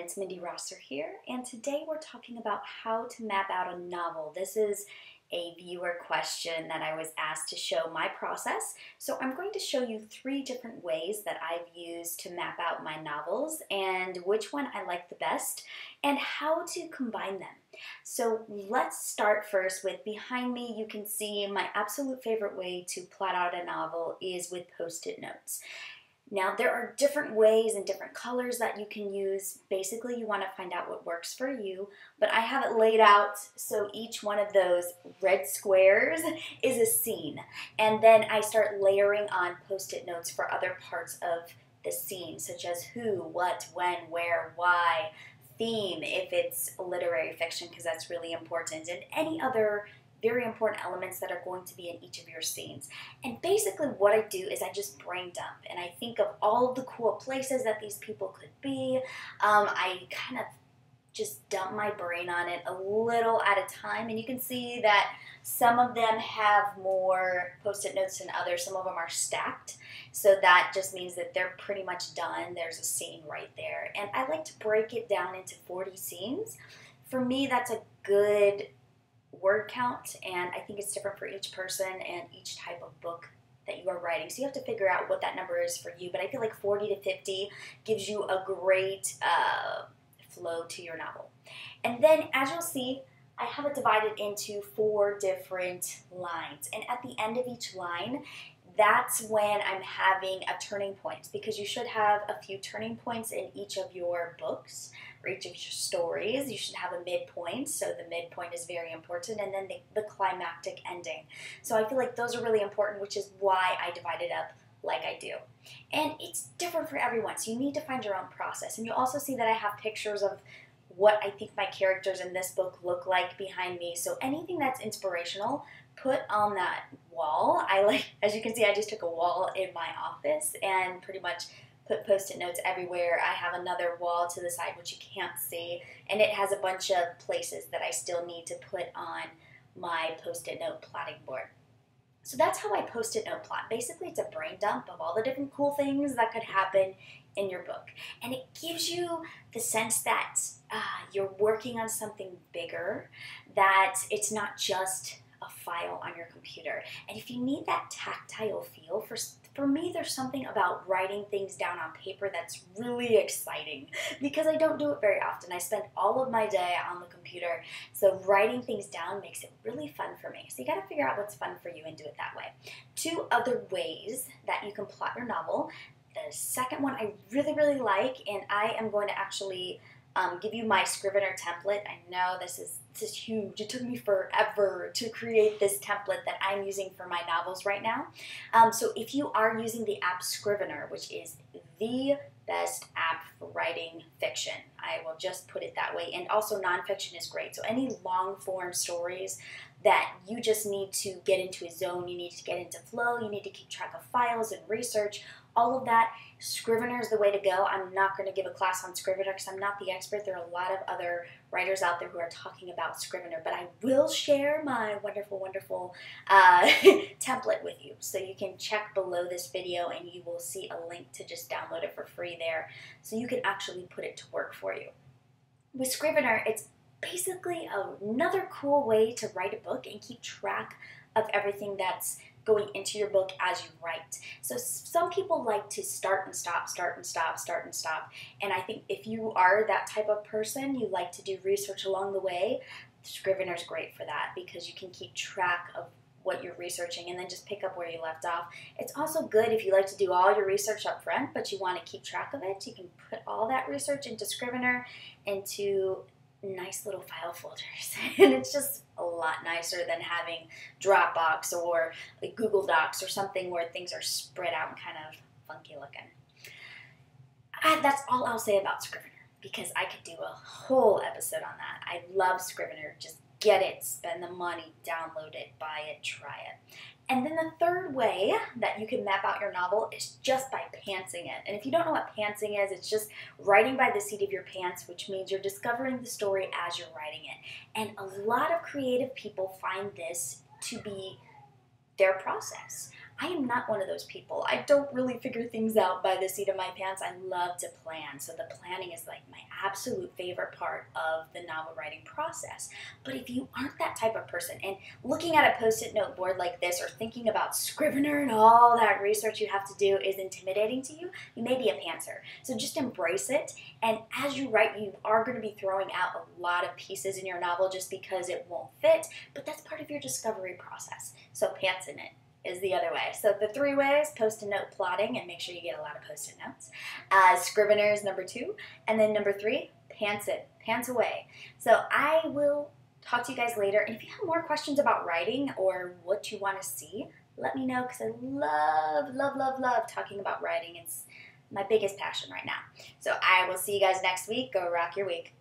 it's Mindy Rosser here, and today we're talking about how to map out a novel. This is a viewer question that I was asked to show my process. So I'm going to show you 3 different ways that I've used to map out my novels and which one I like the best and how to combine them. So let's start first with behind me. You can see my absolute favorite way to plot out a novel is with post-it notes. Now, there are different ways and different colors that you can use. Basically, you want to find out what works for you, but I have it laid out so each one of those red squares is a scene. And then I start layering on post-it notes for other parts of the scene, such as who, what, when, where, why, theme, if it's literary fiction, because that's really important, and any other very important elements that are going to be in each of your scenes. And basically what I do is I just brain dump and I think of all of the cool places that these people could be. I kind of just dump my brain on it a little at a time, and you can see that some of them have more post-it notes than others. Some of them are stacked, so that just means that they're pretty much done. There's a scene right there, and I like to break it down into 40 scenes. For me, that's a good word count, and I think it's different for each person and each type of book that you are writing. So you have to figure out what that number is for you, but I feel like 40 to 50 gives you a great flow to your novel. And then, as you'll see, I have it divided into 4 different lines, and at the end of each line, that's when I'm having a turning point, because you should have a few turning points in each of your books or each of your stories. You should have a midpoint, so the midpoint is very important, and then the climactic ending. So I feel like those are really important, which is why I divide it up like I do. And it's different for everyone, so you need to find your own process. And you'll also see that I have pictures of what I think my characters in this book look like behind me. So anything that's inspirational, put on that wall. As you can see, I just took a wall in my office and pretty much put post-it notes everywhere. I have another wall to the side which you can't see, and it has a bunch of places that I still need to put on my post-it note plotting board. So that's how I post-it note plot. Basically, it's a brain dump of all the different cool things that could happen in your book. And it gives you the sense that you're working on something bigger, that it's not just a file on your computer. And if you need that tactile feel, for me, there's something about writing things down on paper that's really exciting, because I don't do it very often. I spend all of my day on the computer, so writing things down makes it really fun for me. So you gotta figure out what's fun for you and do it that way. 2 other ways that you can plot your novel. The second one I really like, and I am going to actually give you my Scrivener template. I know this is huge. It took me forever to create this template that I'm using for my novels right now. So if you are using the app Scrivener, which is the best app for writing fiction, I will just put it that way, and also nonfiction is great. So any long form stories that you just need to get into a zone, you need to get into flow, you need to keep track of files and research, all of that, Scrivener is the way to go. I'm not going to give a class on Scrivener because I'm not the expert. There are a lot of other writers out there who are talking about Scrivener, but I will share my wonderful template with you. So you can check below this video and you will see a link to just download it for free there, so you can actually put it to work for you. With Scrivener, it's basically another cool way to write a book and keep track of everything that's going into your book as you write. So some people like to start and stop, start and stop, start and stop. And I think if you are that type of person, you like to do research along the way, Scrivener is great for that, because you can keep track of what you're researching and then just pick up where you left off. It's also good if you like to do all your research up front, but you want to keep track of it. You can put all that research into Scrivener, into nice little file folders, and it's just a lot nicer than having Dropbox or like Google Docs or something where things are spread out and kind of funky looking. That's all I'll say about Scrivener, because I could do a whole episode on that. I love Scrivener. Just get it, spend the money, download it, buy it, try it. And then the third way that you can map out your novel is just by pantsing it. And if you don't know what pantsing is, it's just writing by the seat of your pants, which means you're discovering the story as you're writing it. And a lot of creative people find this to be their process. I am not one of those people. I don't really figure things out by the seat of my pants. I love to plan. So the planning is like my absolute favorite part of the novel writing process. But if you aren't that type of person and looking at a post-it note board like this or thinking about Scrivener and all that research you have to do is intimidating to you, you may be a pantser. So just embrace it. And as you write, you are going to be throwing out a lot of pieces in your novel just because it won't fit, but that's part of your discovery process. So pants in it is the other way. So the 3 ways: post-it note plotting, and make sure you get a lot of post-it notes. Scrivener is number 2. And then number 3, pants it, pants away. So I will talk to you guys later. And if you have more questions about writing or what you want to see, let me know, because I love, love, love, love talking about writing. It's my biggest passion right now. So I will see you guys next week. Go rock your week.